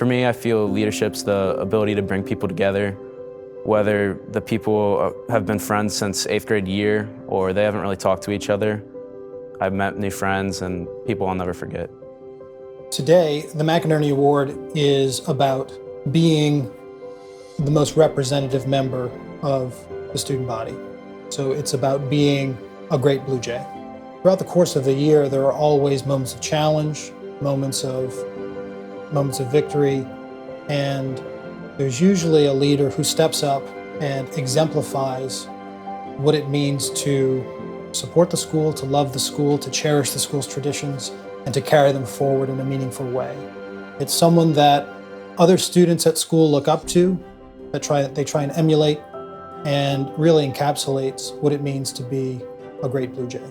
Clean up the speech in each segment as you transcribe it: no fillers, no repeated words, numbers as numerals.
For me, I feel leadership's the ability to bring people together, whether the people have been friends since 8th grade year or they haven't really talked to each other. I've met new friends and people I'll never forget. Today, the McEnerny Award is about being the most representative member of the student body. So it's about being a great Blue Jay. Throughout the course of the year, there are always moments of challenge, moments of victory, and there's usually a leader who steps up and exemplifies what it means to support the school, to love the school, to cherish the school's traditions, and to carry them forward in a meaningful way. It's someone that other students at school look up to, that they try and emulate, and really encapsulates what it means to be a great Blue Jay.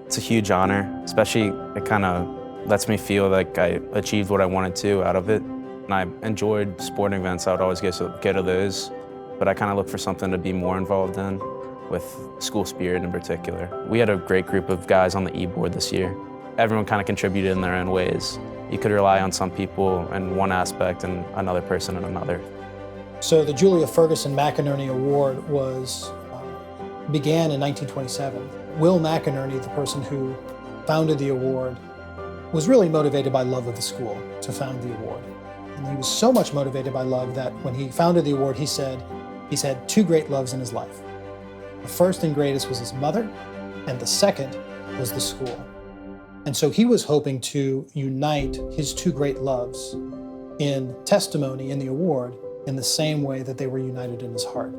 It's a huge honor, especially it kind of lets me feel like I achieved what I wanted to out of it. And I enjoyed sporting events. I would always get to those, but I kind of look for something to be more involved in, with school spirit in particular. We had a great group of guys on the E-board this year. Everyone kind of contributed in their own ways. You could rely on some people in one aspect and another person in another. So the Julia McEnerny Award began in 1927. Will McEnerny, the person who founded the award, was really motivated by love of the school to found the award. And he was so much motivated by love that when he founded the award, he said he's had two great loves in his life. The first and greatest was his mother, and the second was the school. And so he was hoping to unite his two great loves in testimony in the award in the same way that they were united in his heart.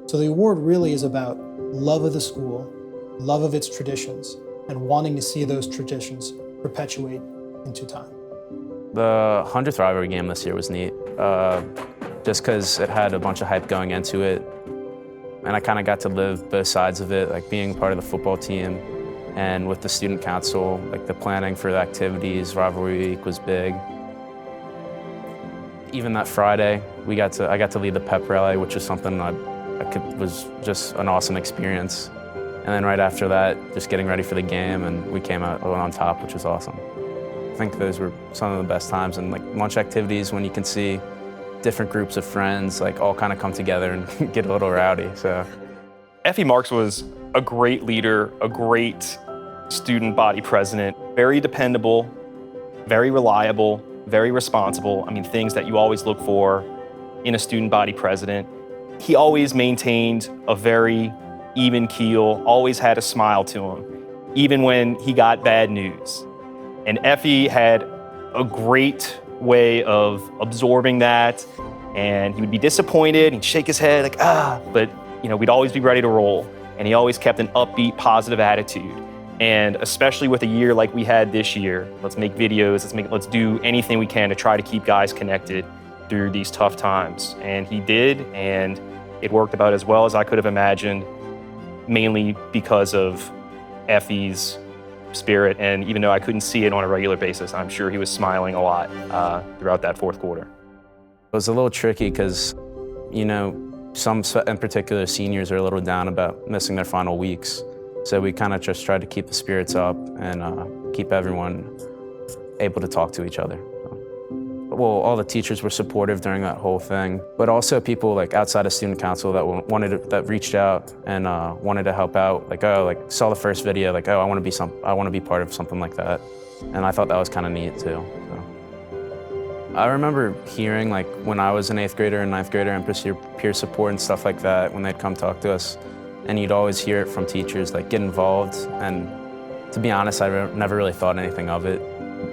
So the award really is about love of the school, love of its traditions, and wanting to see those traditions perpetuate into time. The 100th rivalry game this year was neat, just because it had a bunch of hype going into it, and I kind of got to live both sides of it, like being part of the football team, and with the student council, like the planning for the activities. Rivalry week was big. Even that Friday, I got to lead the pep rally, which was something was just an awesome experience. And then right after that, just getting ready for the game, and we came out on top, which was awesome. I think those were some of the best times, and like lunch activities when you can see different groups of friends like all kind of come together and get a little rowdy. So, Effy Marks was a great leader, a great student body president, very dependable, very reliable, very responsible. I mean, things that you always look for in a student body president. He always maintained a very even keel, always had a smile to him, even when he got bad news. And Effy had a great way of absorbing that, and he would be disappointed, he'd shake his head like, but we'd always be ready to roll. And he always kept an upbeat, positive attitude. And especially with a year like we had this year, let's make videos, let's do anything we can to try to keep guys connected through these tough times. And he did, and it worked about as well as I could have imagined, mainly because of Effy's spirit. And even though I couldn't see it on a regular basis, I'm sure he was smiling a lot throughout that fourth quarter. it was a little tricky because, some in particular seniors are a little down about missing their final weeks. So we kind of just tried to keep the spirits up and keep everyone able to talk to each other. Well, all the teachers were supportive during that whole thing, but also people like outside of student council that reached out and wanted to help out. Saw the first video, I want to be part of something like that, and I thought that was kind of neat too. So. I remember hearing when I was an 8th grader and 9th grader and peer support and stuff like that when they'd come talk to us, and you'd always hear it from teachers get involved. And to be honest, I never really thought anything of it.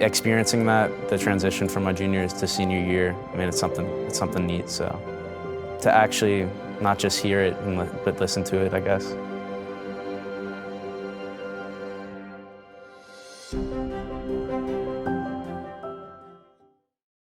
Experiencing the transition from my junior to senior year, it's something neat. So to actually not just hear it, but listen to it, I guess.